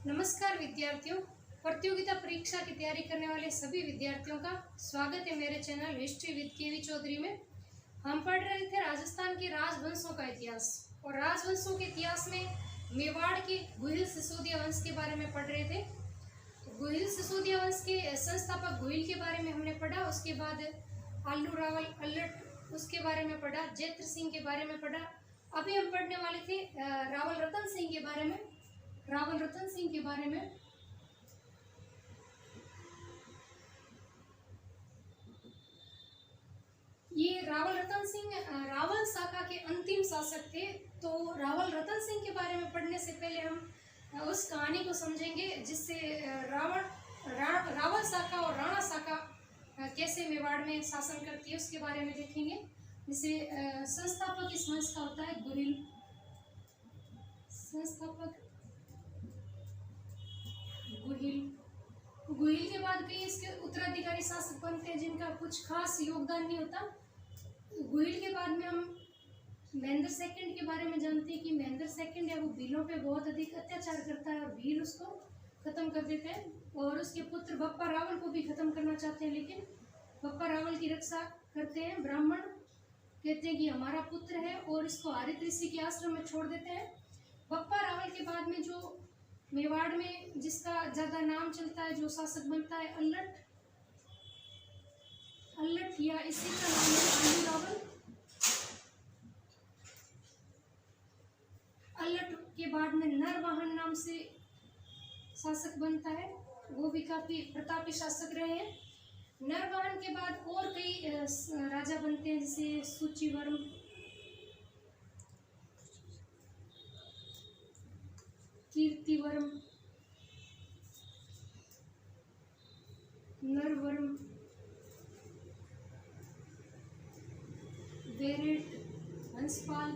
नमस्कार विद्यार्थियों। प्रतियोगिता परीक्षा की तैयारी करने वाले सभी विद्यार्थियों का स्वागत है मेरे चैनल हिस्ट्री विद केवी चौधरी में। हम पढ़ रहे थे राजस्थान के राजवंशों का इतिहास, और राजवंशों के इतिहास में मेवाड़ के गुहिल सिसोदिया वंश के बारे में पढ़ रहे थे। गुहिल सिसोदिया वंश के संस्थापक गुहिल के बारे में हमने पढ़ा। उसके बाद आलू रावल अल्लट उसके बारे में पढ़ा, जैत्र सिंह के बारे में पढ़ा। अभी हम पढ़ने वाले थे रावल रतन सिंह के बारे में। रावल रतन सिंह के बारे में ये रावल रतन सिंह रावल शाखा के अंतिम शासक थे। तो रावल रतन सिंह के बारे में पढ़ने से पहले हम उस कहानी को समझेंगे जिससे रावल शाखा और राणा शाखा कैसे मेवाड़ में शासन करती है उसके बारे में देखेंगे। जिसे संस्थापक इस वंश का होता है गुहिल। संस्थापक गुहिल के बाद कई इसके उत्तराधिकारी शासक बनते हैं जिनका कुछ खास योगदान नहीं होता। गुहिल के बाद में हम महेंद्र सेकंड के बारे में जानते हैं कि महेंद्र सेकंड है वो भीलों पे बहुत अधिक अत्याचार करता है और भील उसको खत्म कर देते हैं, और उसके पुत्र बप्पा रावल को भी खत्म करना चाहते हैं, लेकिन बप्पा रावल की रक्षा करते हैं। ब्राह्मण कहते हैं कि हमारा पुत्र है और इसको हरित ऋषि के आश्रम में छोड़ देते हैं। बप्पा रावल के बाद में जो मेवाड़ में जिसका ज्यादा नाम चलता है, जो शासक बनता है अल्लट या इसी का नाम है आलू रावल। अल्लट के बाद में नरवाहन नाम से शासक बनता है, वो भी काफी प्रतापी शासक रहे हैं। नरवाहन के बाद और कई राजा बनते हैं जैसे सूचीवर्म, कीर्तिवर्म, नरवर्म, वेरेट, हंसपाल,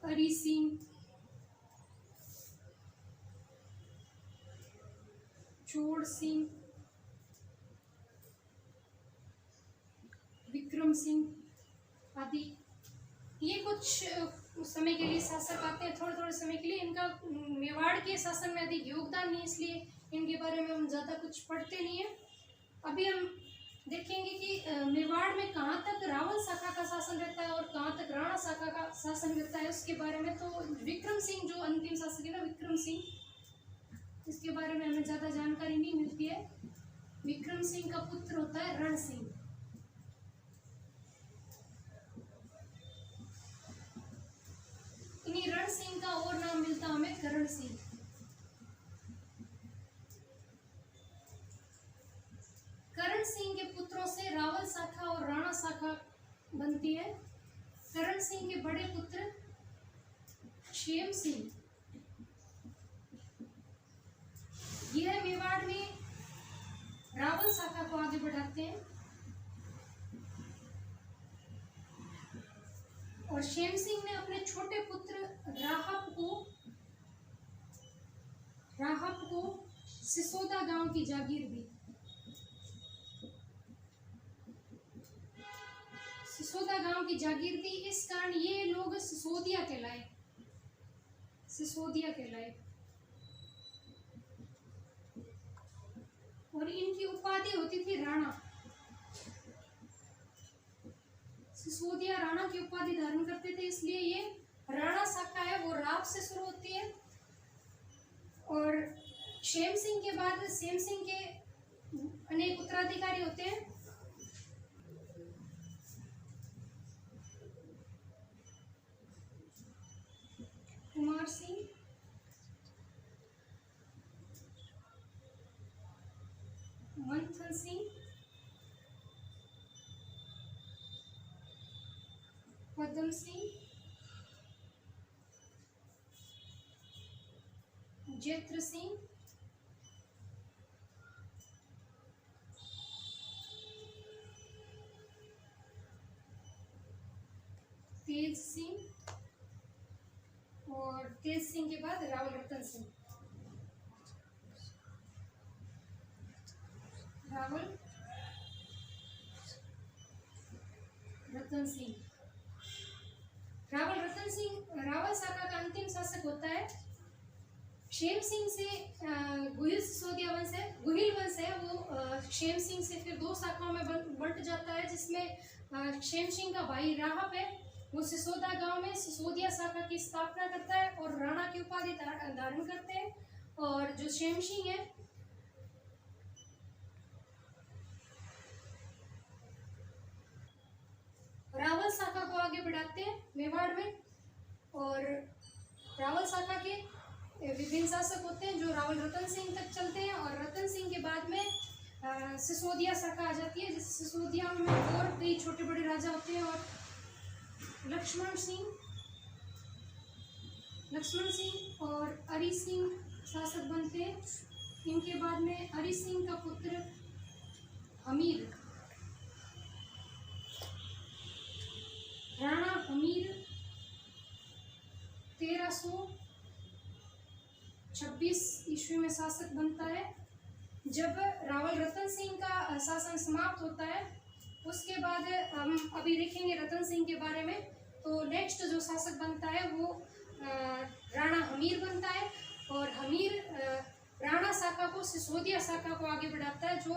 हरि सिंह, चोड़ सिंह, विक्रम सिंह आदि। ये कुछ समय के लिए शासक आते हैं, थोड़े थोड़े समय के लिए। इनका मेवाड़ के शासन में अधिक योगदान नहीं, इसलिए इनके बारे में हम ज़्यादा कुछ पढ़ते नहीं है। अभी हम देखेंगे कि मेवाड़ में कहाँ तक रावल शाखा का शासन रहता है और कहाँ तक राणा शाखा का शासन रहता है उसके बारे में। तो विक्रम सिंह जो अंतिम शासक है ना, विक्रम सिंह, इसके बारे में हमें ज़्यादा जानकारी नहीं मिलती है। विक्रम सिंह का पुत्र होता है रण सिंह। इन्हीं रण सिंह का और नाम मिलता हमें करण सिंह। करण सिंह के पुत्रों से रावल शाखा और राणा शाखा बनती है। करण सिंह के बड़े पुत्र क्षेम सिंह, यह मेवाड़ में रावल शाखा को आगे बढ़ाते हैं, और क्षेम सिंह ने अपने छोटे पुत्र राहप को सिसोदा गांव की जागीर दी। सिसोदा गांव की जागीर दी, इस कारण ये लोग सिसोदिया कहलाए। और इनकी उपाधि होती थी राणा। सिसोदिया राणा की उपाधि धारण करते थे, इसलिए ये राणा शाखा है वो राव से शुरू होती है। और क्षेम सिंह के बाद सेम सिंह के अनेक उत्तराधिकारी होते हैं। कुमार सिंह, मंथन सिंह, पद्म सिंह, जैत्र सिंह, तेज सिंह, और तेज सिंह के बाद रावल रतन सिंह। रावल रतन सिंह रावल शाखा का अंतिम शासक होता है क्षेम सिंह से गुहिल सिसोदिया वंश है, गुहिल वंश है वो क्षेम सिंह से फिर दो शाखाओं में बंट जाता है, जिसमें क्षेम सिंह का भाई राहब है वो सिसोदा गांव में सिसोदिया शाखा की स्थापना करता है और राणा की उपाधि धारण करते हैं। और जो क्षेम सिंह है रावल शाखा को आगे बढ़ाते हैं मेवाड़ में। और रावल शाखा के विभिन्न शासक होते हैं जो रावल रतन सिंह तक चलते हैं, और रतन सिंह के बाद में सिसोदिया शाखा आ जाती है, जिस सिसोदिया में और कई छोटे बड़े राजा होते हैं। और लक्ष्मण सिंह और अरि सिंह शासक बनते हैं। इनके बाद में अरि सिंह का पुत्र हमीर, राणा हमीर 1326 ईस्वी में शासक बनता है। जब रावल रतन सिंह का शासन समाप्त होता है उसके बाद हम अभी देखेंगे रतन सिंह के बारे में। तो नेक्स्ट जो शासक बनता है वो राणा हमीर बनता है, और हमीर राणा शाखा को सिसोदिया शाखा को आगे बढ़ाता है, जो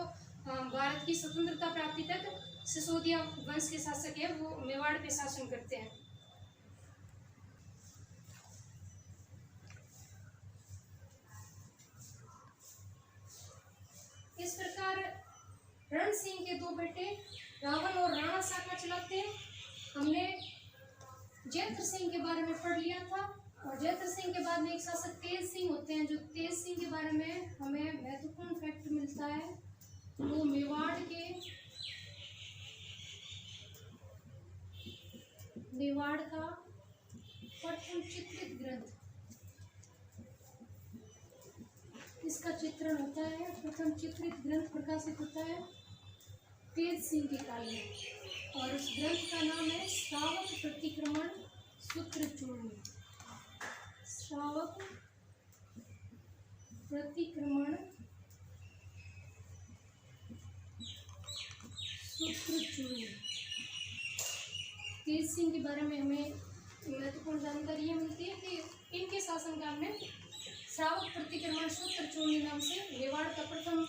भारत की स्वतंत्रता प्राप्ति तक सिसोदिया वंश के शासक है वो मेवाड़ पे शासन करते हैं। इस प्रकार रण सिंह के दो बेटे रावल और राणा शाखा चलाते हैं। हमने जैत्र सिंह के बारे में पढ़ लिया था, और जैत्र सिंह के बाद में एक शासक तेज सिंह होते हैं। जो तेज सिंह के बारे में हमें महत्वपूर्ण फैक्ट मिलता है वो मेवाड़ का प्रथम चित्रित ग्रंथ, इसका चित्रण होता है, प्रथम चित्रित ग्रंथ प्रकाशित होता है तेज सिंह के काल में, और उस ग्रंथ का नाम है श्रावक प्रतिक्रमण सूत्रचूर्ण। श्रावक प्रतिक्रमण सूत्रचूर्ण। तेज सिंह के बारे में हमें महत्वपूर्ण जानकारी ये मिलती है कि इनके शासनकाल में श्रावक प्रतिक्रमण सूत्रचूर्ण नाम से मेवाड़ का प्रथम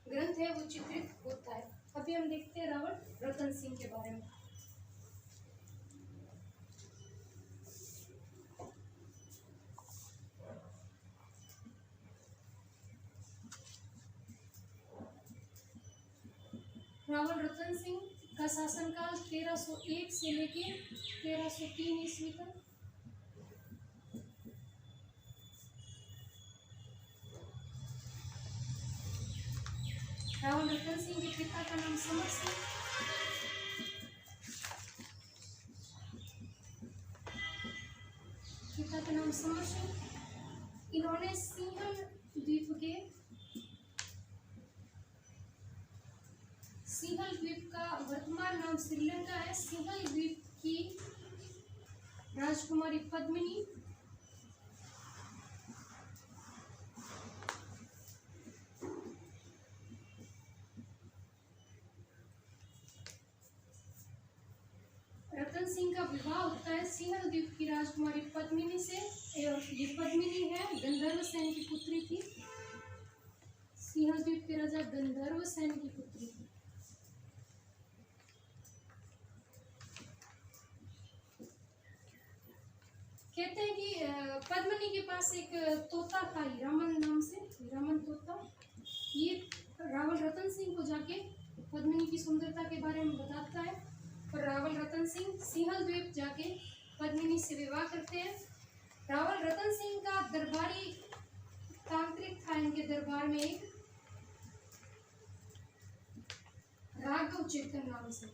ग्रंथ है वो चित्रित होता है। अभी हम देखते हैं रावल रतन सिंह के बारे में। रावल रतन सिंह का शासनकाल 1301 से लेके 1303 ईस्वी तक। रावल रतन सिंह के पिता का नाम समर सिंह, इन्होंने सिंहल द्वीप का वर्तमान नाम श्रीलंका है, सिंहल द्वीप की राजकुमारी पद्मिनी रतन सिंह का विवाह होता है सिंहल द्वीप की राजकुमारी पद्मिनी से। ये पद्मिनी है गंधर्व सेन की पुत्री थी, सिंहल द्वीप के राजा गंधर्व सेन की पुत्री थी। कहते हैं कि पद्मिनी के पास एक तोता था हीरामन नाम से, हीरामन तोता। ये रावल रतन सिंह को जाके पद्मिनी की सुंदरता के बारे में बताता है, और रावल रतन सिंह सिंहल द्वीप जाके पद्मिनी से विवाह करते हैं। रावल रतन सिंह का दरबारी तांत्रिक था इनके दरबार में एक राघव चेतन नाम से।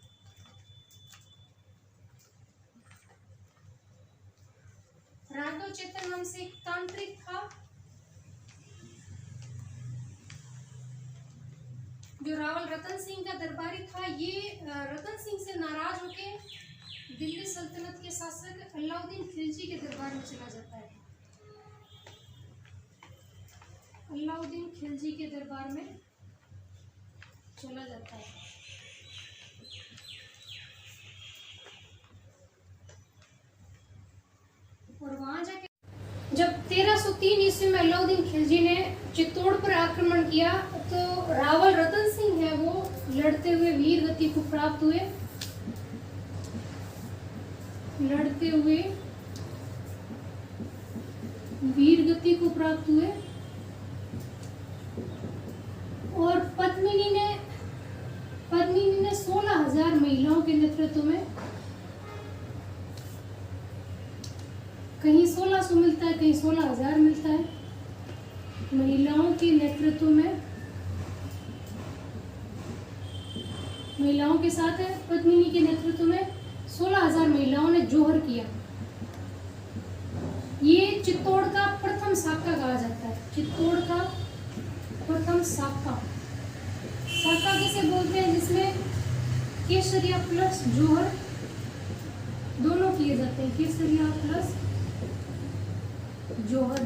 राघव चेतन नाम से एक तांत्रिक था जो रावल रतन सिंह का दरबारी था। ये रतन सिंह से नाराज होके दिल्ली सल्तनत के शासक अलाउद्दीन खिलजी के दरबार में चला जाता है। अलाउद्दीन खिलजी के दरबार में चला जाता है। जब 1303 ईस्वी में अलाउद्दीन खिलजी ने चित्तौड़ पर आक्रमण किया तो रावल रतन सिंह है वो लड़ते हुए वीर गति को प्राप्त हुए, लड़ते हुए वीर गति को प्राप्त हुए। और पद्मिनी ने 16,000 महिलाओं के नेतृत्व में, कहीं 1600 मिलता है कहीं 16,000 मिलता है, महिलाओं के नेतृत्व में, महिलाओं के साथ है पद्मिनी के नेतृत्व में 16,000 महिलाओं ने जोहर किया। ये चित्तौड़ का प्रथम साका कहा जाता है, चित्तौड़ का प्रथम साका। साका किसे बोलते हैं? जिसमें केसरिया प्लस जोहर दोनों किए जाते हैं, केसरिया प्लस जोहर।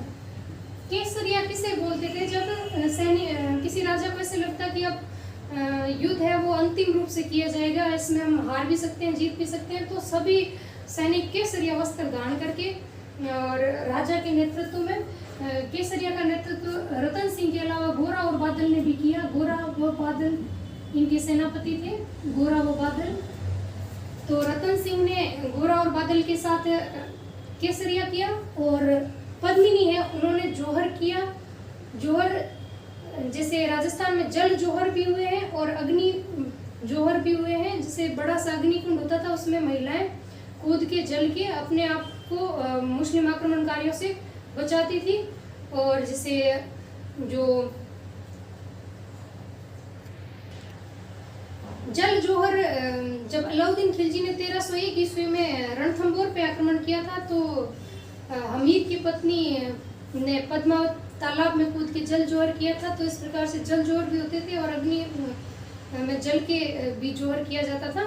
केसरिया किसे बोलते थे? जब सैनिक किसी राजा को ऐसे लगता कि अब युद्ध है वो अंतिम रूप से किया जाएगा, इसमें हम हार भी सकते हैं जीत भी सकते हैं, तो सभी सैनिक केसरिया वस्त्र धारण करके और राजा के नेतृत्व में, केसरिया का नेतृत्व रतन सिंह के अलावा गोरा और बादल ने भी किया। गोरा व बादल इनके सेनापति थे, गोरा व बादल। तो रतन सिंह ने गोरा और बादल के साथ केसरिया किया और पद्मिनी है उन्होंने जोहर किया। जोहर जैसे राजस्थान में जल जोहर भी हुए हैं और अग्नि जोहर भी हुए हैं, जैसे बड़ा सा अग्निकुंड होता था उसमें महिलाएं कूद के जल के अपने आप को मुस्लिम आक्रमणकारियों से बचाती थी। और जैसे जो जल जोहर, जब अलाउद्दीन खिलजी ने 1301 ईस्वी में रणथंभौर पे आक्रमण किया था तो हमीद की पत्नी ने पद्मावत तालाब में कूद के जल जोहर किया था। तो इस प्रकार से जल जोहर भी होते थे और अग्नि में जल के भी जोहर किया जाता था।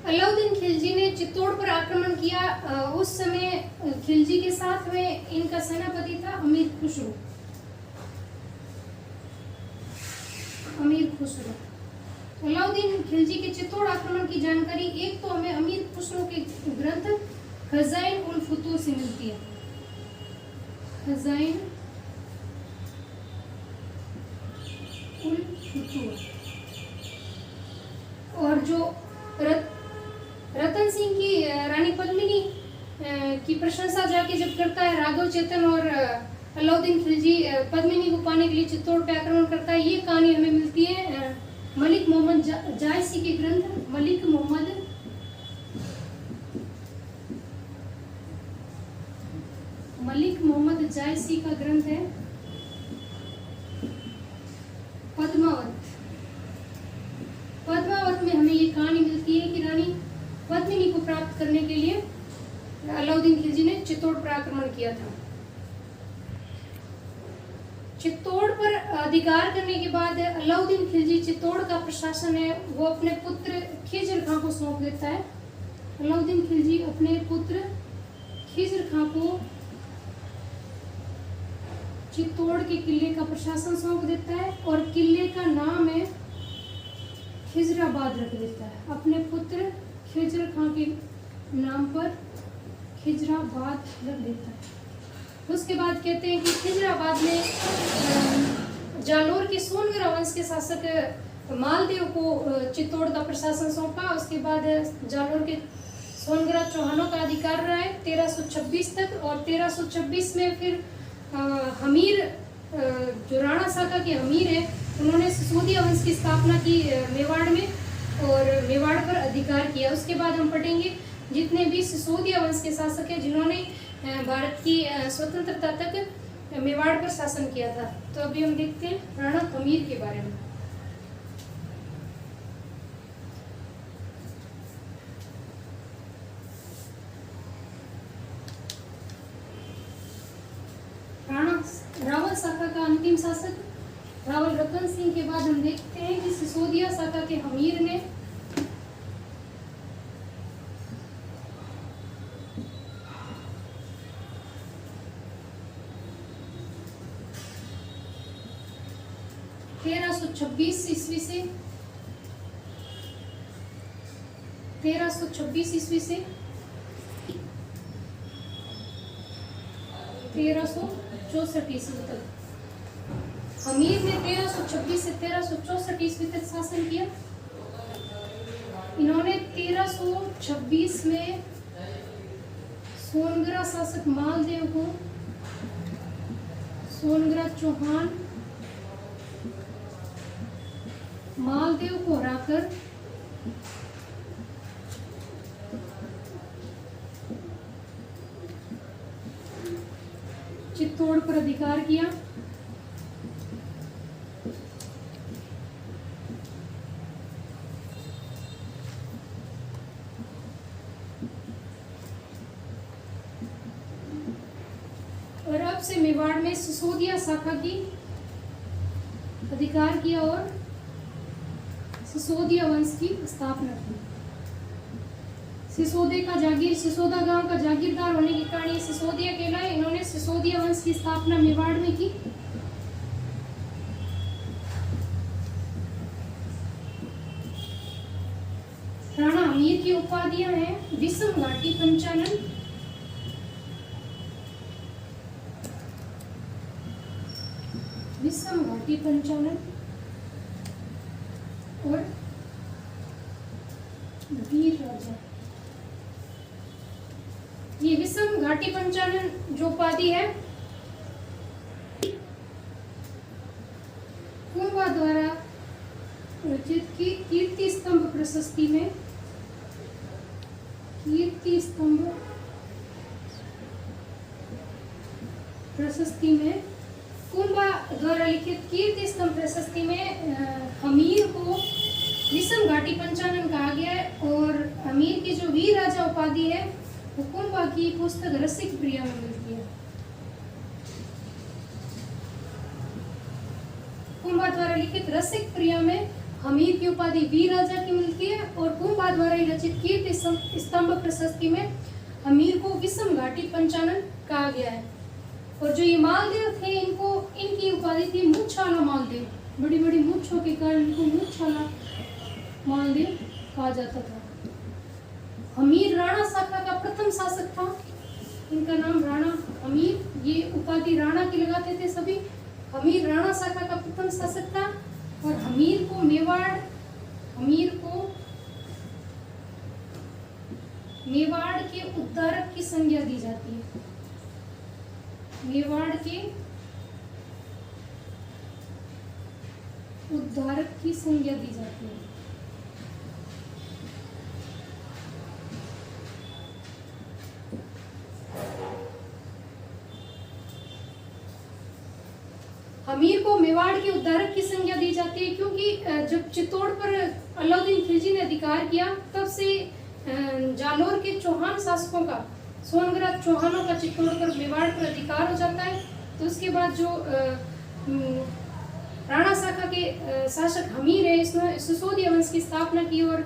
अलाउद्दीन खिलजी ने चित्तौड़ पर आक्रमण किया। उस समय खिलजी के साथ में इनका सेनापति था अमीर खुसरो। अमीर खुसरो। अलाउद्दीन खिलजी के चित्तौड़ आक्रमण की जानकारी एक तो हमें अमीर खुसरो के ग्रंथ खजाइन उल फुतूह से मिलती है। खजाइन उल फुतूह। और जो रतन सिंह की रानी पद्मिनी की प्रशंसा जाके जब करता है राघव चेतन और अलाउद्दीन खिलजी पद्मिनी को पाने के लिए चित्तौड़ पे आक्रमण करता है, ये कहानी हमें मिलती है मलिक मोहम्मद जायसी के ग्रंथ। मलिक मोहम्मद जायसी का ग्रंथ है पद्मावत। पद्मावत में हमें ये कहानी मिलती है कि रानी पद्मिनी को प्राप्त करने के लिए अलाउद्दीन खिलजी ने चित्तौड़ पर आक्रमण किया था। चित्तौड़ पर अधिकार करने के बाद अलाउद्दीन खिलजी चित्तौड़ का प्रशासन है वो अपने पुत्र खिजर खां को सौंप देता है। अलाउद्दीन खिलजी अपने पुत्र खिजर खां को चित्तौड़ के किले का प्रशासन सौंप देता है और किले का नाम है खिजराबाद रख देता है। अपने पुत्र खिजर खां के नाम पर खिजराबाद रख देता है। उसके बाद कहते हैं कि खिजराबाद में जालोर के सोनगरा वंश के शासक मालदेव को चित्तौड़ का प्रशासन सौंपा। उसके बाद जालोर के सोनगरा चौहानों का अधिकार रहा है 1326 तक। और 1326 में फिर हमीर, जो राणा शाखा के हमीर है, उन्होंने सिसोदिया वंश की स्थापना की मेवाड़ में और मेवाड़ पर अधिकार किया। उसके बाद हम पढ़ेंगे जितने भी सिसोदिया वंश के शासक हैं जिन्होंने भारत की स्वतंत्रता तक मेवाड़ पर शासन किया था। तो अभी हम देखते हैं राणा हमीर के बारे में। रावल शाखा का अंतिम शासक रावल रतन सिंह के बाद हम देखते हैं कि सिसोदिया शाखा के हमीर ने ईस्वी से 1326 ईस्वी से 1364 ईस्वी तक। हमीर ने 1326 से 1364 ईस्वी तक शासन किया। इन्होंने 1326 में सोनगरा शासक मालदेव को, सोनगरा चौहान मालदेव को हराकर चित्तौड़ पर अधिकार किया। और अब से मेवाड़ में सिसोदिया शाखा की अधिकार किया और सिसोदिया वंश की स्थापना की। सिसोदे का जागीर, सिसोदा गांव का जागीरदार होने के कारण ये सिसोदिया कहलाए। इन्होंने सिसोदिया वंश की स्थापना मेवाड़ में की। राणा हमीर की उपाधियां हैं विषम घाटी पंचानन, विषम घाटी पंचानन और वीर राजा। ये विषम घाटी पंचानन जो उपाधि है कुंभा द्वारा रचित की कीर्ति स्तंभ प्रशस्ति में, कीर्ति स्तंभ प्रशस्ति में, कुंभा द्वारा लिखित कीर्ति स्तंभ प्रशस्ति में हमीर को विषम घाटी पंचानन कहा गया है। और हमीर की जो वीर राजा उपाधि है वो कुंभा की पुस्तक रसिक प्रिया में मिलती है। कुंभा द्वारा लिखित रसिक प्रिया में हमीर की उपाधि वीर राजा की मिलती है और कुंभा द्वारा रचित कीर्ति स्तंभ प्रशस्ति में हमीर को विषम घाटी पंचानन कहा गया है। और जो ये मालदेव थे इनको, इनकी उपाधि थी मूंछाला मालदेव। बड़ी बड़ी मूंछों के कारण इनको मूंछाला मालदेव कहा जाता था। हमीर राणा शाखा का प्रथम शासक था। इनका नाम राणा हमीर, ये उपाधि राणा की लगाते थे सभी। हमीर राणा शाखा का प्रथम शासक था और हमीर को मेवाड़ के उद्धारक की संज्ञा दी जाती है। मेवाड़ के उद्धारक की संज्ञा दी जाती है। हमीर को मेवाड़ के उद्धारक की संज्ञा दी जाती है क्योंकि जब चित्तौड़ पर अलाउद्दीन खिलजी ने अधिकार किया तब से जालोर के चौहान शासकों का, सोनगरा चौहानों का चित्तौड़ पर मेवाड़ पर अधिकार हो जाता है। तो उसके बाद जो राणा शाखा के शासक हमीर है, इसने सिसोदिया वंश की स्थापना की और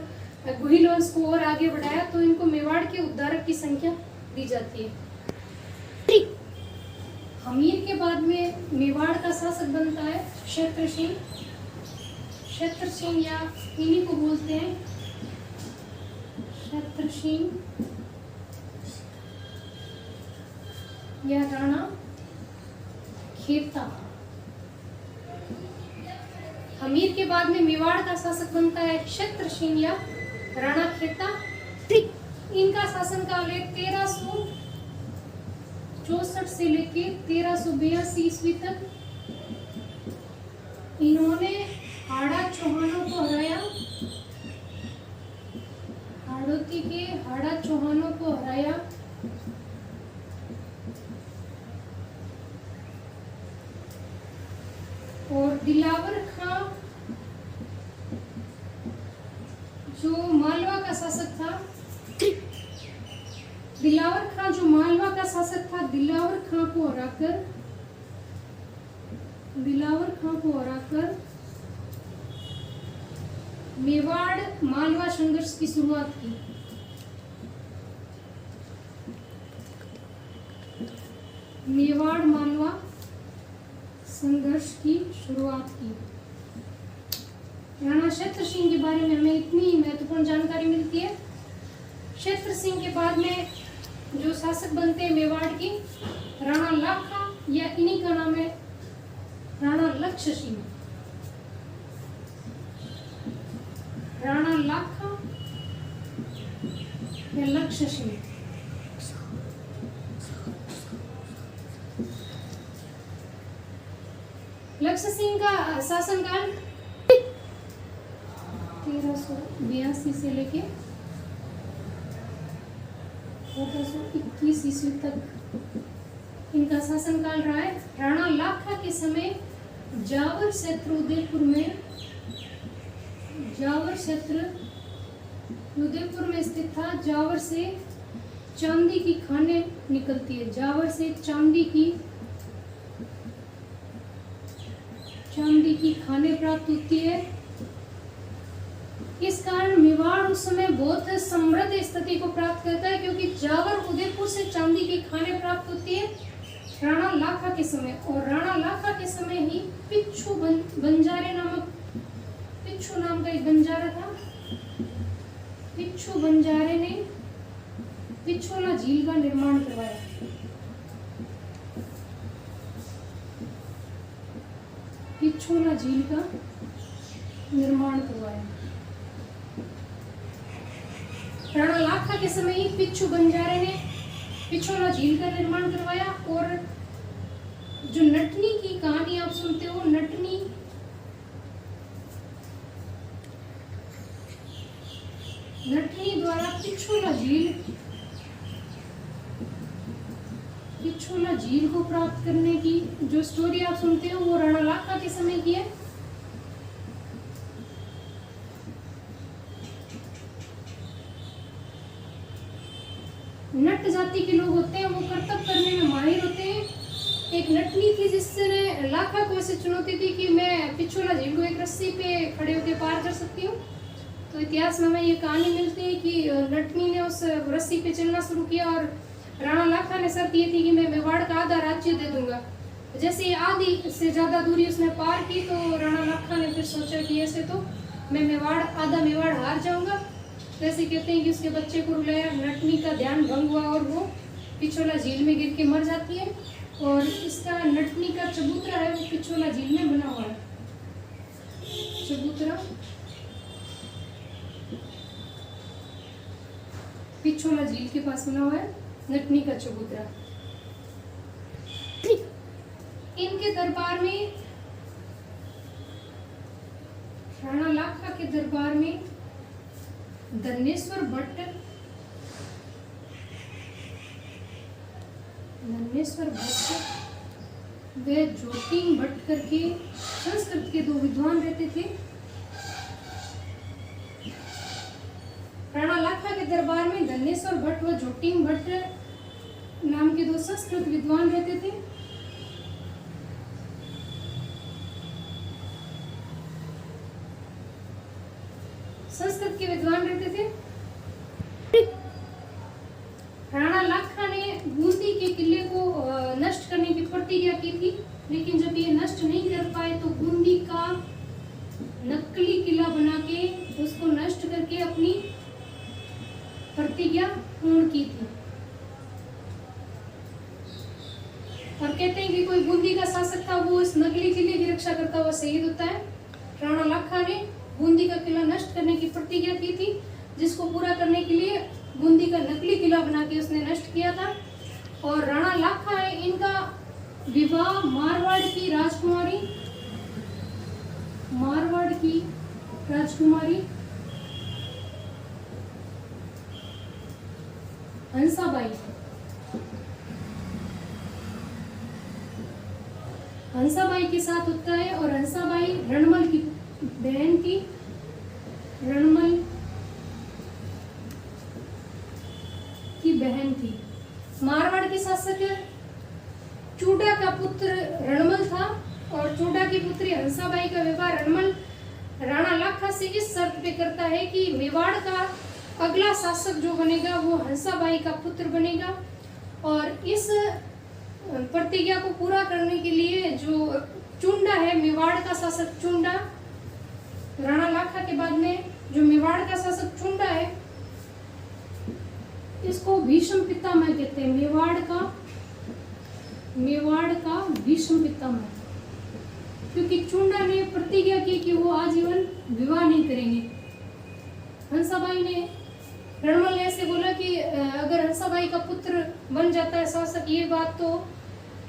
गुहिल वंश को और आगे बढ़ाया, तो इनको मेवाड़ के उद्धारक की संख्या दी जाती है। हमीर के बाद में मेवाड़ का शासक बनता है क्षेत्रसेन। क्षेत्रसेन या इन्हीं को बोलते हैं क्षेत्रसेन या राणा खेता। हमीर के बाद में मेवाड़ का शासक बनता है क्षेत्रसेन या राणा खेता। इनका शासन काल है 1364 से लेके 1382 ईस्वी तक। इन्होंने हाड़ा चौहानों को हराया, हाड़ौती के हाड़ा चौहानों को हराया। और दिलावर खां जो मालवा का शासक था, दिलावर खां जो मालवा का शासक था, दिलावर खां को हराकर मेवाड़ मालवा संघर्ष की शुरुआत की। मेवाड़ मालवा संघर्ष की शुरुआत की। राणा क्षेत्रसेन के बारे में हमें इतनी महत्वपूर्ण जानकारी मिलती है। क्षेत्रसेन के बाद में जो शासक बनते हैं मेवाड़ की, राणा लाखा या इन्हीं का नाम है राणा लक्षसिंह। राणा लाखा या लक्षसिंह। लक्षसिंह का शासनकाल 1382 से लेके 1421 ईस्वी तक इनका शासनकाल रहा है। राणा लाखा के समय जावर क्षेत्र उदयपुर में स्थित था। जावर से चांदी की खानें निकलती है। जावर से चांदी की खानें प्राप्त होती है। इस कारण मेवाड़ उस समय बहुत समृद्ध स्थिति को प्राप्त करता है, क्योंकि जावर उदयपुर से चांदी की खानें प्राप्त होती है राणा लाखा के समय। और राणा लाखा के समय ही पिच्छू नाम का एक बंजारा था। पिच्छू बंजारे ने पिछोला झील का निर्माण करवाया। पिछोला झील का निर्माण करवाया। राणा लाखा के समय ही पिच्छू बंजारे ने पिछोला झील का निर्माण करवाया। और जो नटनी की कहानी आप सुनते हो, नटनी द्वारा पिछोला झील को प्राप्त करने की जो स्टोरी आप सुनते हो, वो राणा लाखा के समय की है। नट जाति के लोग होते हैं, वो करतब करने में माहिर होते हैं। एक नटनी थी जिसने लाखा को ऐसे चुनौती दी कि मैं पिछोला झील को एक रस्सी पे खड़े होकर पार कर सकती हूँ। तो इतिहास में हमें ये कहानी मिलती है कि नटनी ने उस रस्सी पे चलना शुरू किया और राणा लाखा ने शर्त ये थी कि मैं मेवाड़ का आधा राज्य दे दूंगा। जैसे आधी से ज्यादा दूरी उसने पार की तो राणा लाखा ने फिर सोचा कि ऐसे तो मैं आधा मेवाड़ हार जाऊंगा। जैसे कहते हैं कि उसके बच्चे को रुलाया, नटनी का ध्यान भंग हुआ और वो पिछोला झील में गिर के मर जाती है। और इसका नटनी का चबूतरा है वो पिछोला झील में बना हुआ है। चबूतरा पिछोला झील के पास बना हुआ है, नटनी का चबूतरा। इनके दरबार में, राणा लाखा के दरबार में धनेश्वर भट्ट व ज्योतिंग भट्ट करके संस्कृत के 2 विद्वान रहते थे। राणा लाखा के दरबार में धनेश्वर भट्ट व ज्योतिंग भट्ट नाम के 2 संस्कृत विद्वान रहते थे। संस्कृत के विद्वान रहते थे। राणा लाखा ने बूंदी के किले को नष्ट करने की प्रतिज्ञा की थी, लेकिन जब ये नष्ट नहीं कर पाए तो बूंदी का नकली किला बना के उसको नष्ट करके अपनी प्रतिज्ञा पूर्ण की थी। और कहते हैं कि कोई बूंदी का शासक था, वो इस नकली किले की रक्षा करता हुआ शहीद होता है। राणा लाखा ने बूंदी का किला नष्ट करने की प्रतिज्ञा की थी, जिसको पूरा करने के लिए बूंदी का नकली किला बना के उसने नष्ट किया था। और राणा लाखा है, इनका विवाह मारवाड़ की राजकुमारी हंसाबाई के साथ होता है। और हंसाबाई रणमल की बहन थी। मारवाड़ के शासक चूड़ा का पुत्र रणमल था और चूड़ा की पुत्री हंसाबाई का विवाह रणमल राणा लाखा से इस शर्त पे करता है कि मेवाड़ का अगला शासक जो बनेगा वो हंसाबाई का पुत्र बनेगा। और इस प्रतिज्ञा को पूरा करने के लिए जो चुंडा है, मेवाड़ का शासक चुंडा, राणा लाखा के बाद में जो मेवाड़ का शासक चुंडा है इसको भीष्म पितामह कहते हैं। मेवाड़ का भीष्म पितामह, क्योंकि चुंडा ने प्रतिज्ञा की कि वो आजीवन विवाह नहीं करेंगे। हंसाबाई ने, रणमल ने ऐसे बोला कि अगर हंसाबाई का पुत्र बन जाता है शासक, ये बात तो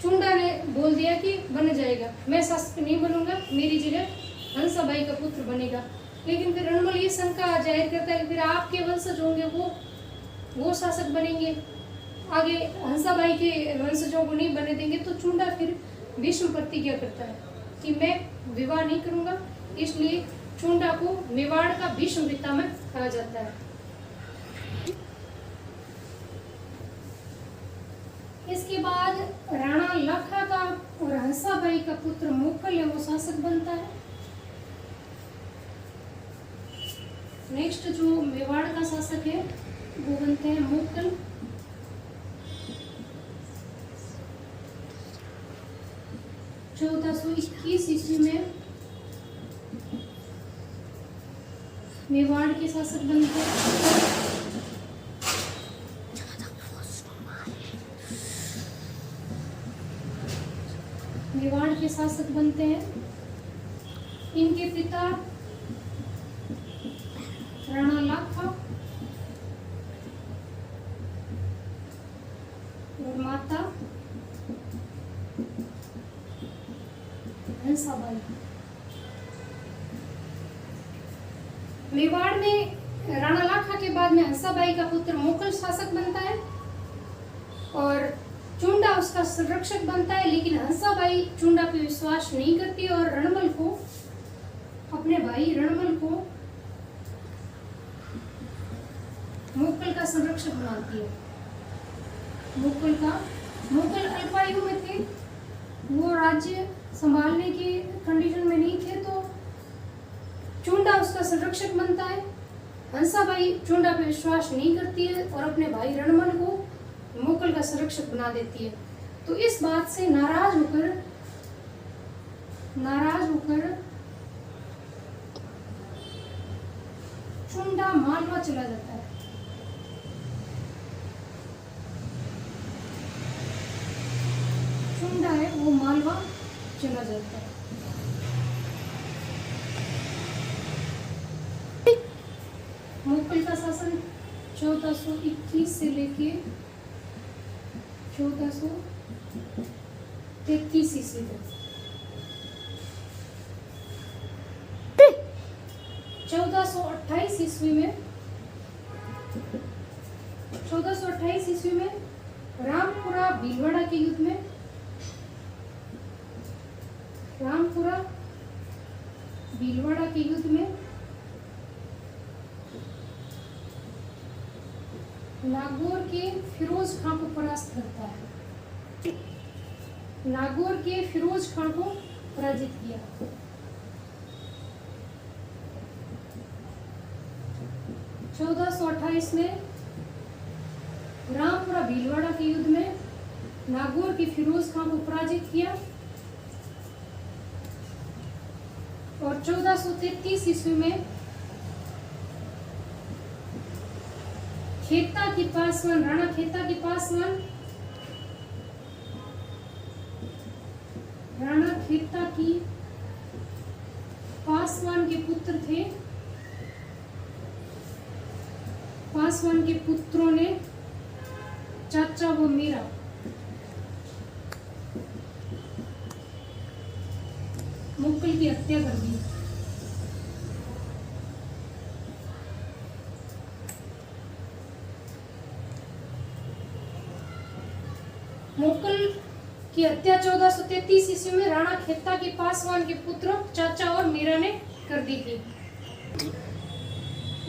चुंडा ने बोल दिया कि बन जाएगा, मैं शासक नहीं बनूंगा, मेरी जगह हंसाबाई का पुत्र बनेगा। लेकिन फिर रणमल ये शंका जाहिर करता है कि फिर आपके वंशज होंगे वो शासक बनेंगे, आगे हंसाबाई के वंशजों को नहीं बने देंगे। तो चुंडा फिर भीष्म प्रतिज्ञा करता है कि मैं विवाह नहीं करूंगा, इसलिए चुंडा को मेवाड़ का भीष्म पितामह कहा जाता है। इसके बाद राणा लाखा का और हंसाबाई का पुत्र मोकल है, वो शासक बनता है। नेक्स्ट जो मेवाड़ का शासक है वो बनते हैं मोकल। चौदह सौ 21 ईस्वी में मेवाड़ के शासक बनते हैं। मेवाड़ के शासक बनते हैं। इनके पिता राणा लाखा और माता हंसाबाई। मेवाड़ में राणा लाखा के बाद में हंसाबाई का पुत्र मोकल शासक बनता है और चुंडा उसका संरक्षक बनता है। लेकिन हंसाबाई चुंडा पे विश्वास नहीं करती और रणमल को, अपने भाई रणमल को मोकल का संरक्षक बनाती है। मोकल अल्पायु में थे, वो राज्य संभालने की कंडीशन में नहीं थे, तो चुंडा उसका संरक्षक बनता है। हंसाबाई चुंडा पे विश्वास नहीं करती है और अपने भाई रणमल को मोकल का संरक्षक बना देती है। तो इस बात से नाराज होकर चुंडा मालवा चला जाता है। चुंडा है वो मालवा चला जाता है। मोकल का शासन 1421 से लेके 1433 ईस्वी तक। 1428 ईस्वी में रामपुरा भीलवाड़ा के युद्ध में नागौर के फिरोज खां को परास्त करता है। नागौर के फिरोज खां को पराजित किया। चौदह सौ 28 में रामपुरा भीलवाड़ा के युद्ध में नागौर के फिरोज खां को पराजित किया और 1433 ईस्वी में खेता की पासवान, राणा खेता की पासवान, राणा खेता की पासवान के पुत्र थे। पासवान के पुत्रों ने चाचा वो मीरा मोकल की हत्या कर दी। मोकल की हत्या 1433 ईस्वी में राणा खेता के पासवान के पुत्र चाचा और मीरा ने कर दी थी।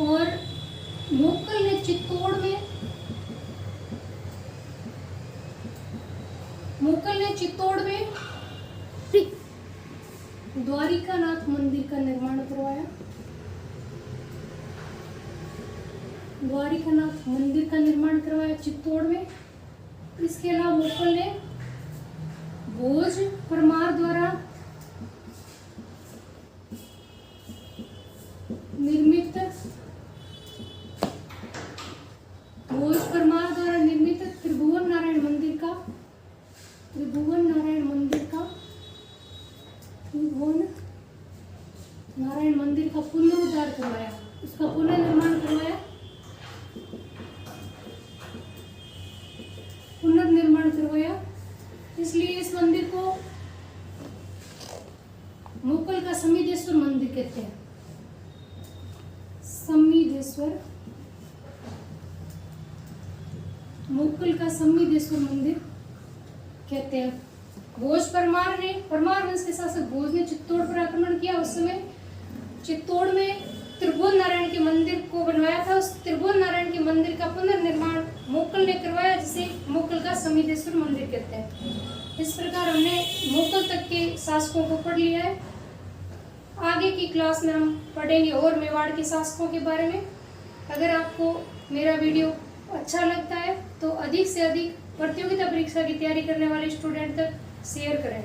और मोकल ने चित्तौड़ में द्वारिकानाथ मंदिर का निर्माण करवाया। द्वारिकानाथ मंदिर का निर्माण करवाया चित्तौड़ में। इसके अलावा मोकल ने भोज परमार द्वारा निर्मित भोज परमार कहते हैं। संविदेश्वर, मोकल का संविदेश्वर मंदिर कहते हैं। भोज परमार वंश के शासक भोज ने चित्तौड़ पर आक्रमण किया। उस समय चित्तौड़ में त्रिभुवन नारायण के मंदिर को बनवाया था। उस त्रिभुवन नारायण के मंदिर का पुनर्निर्माण मोकल ने करवाया, जिसे मोकल का संविदेश्वर मंदिर कहते हैं। इस प्रकार हमने मोकल तक के शासकों को पढ़ लिया है। आगे की क्लास में हम पढ़ेंगे और मेवाड़ के शासकों के बारे में। अगर आपको मेरा वीडियो अच्छा लगता है तो अधिक से अधिक प्रतियोगिता परीक्षा की तैयारी करने वाले स्टूडेंट तक शेयर करें।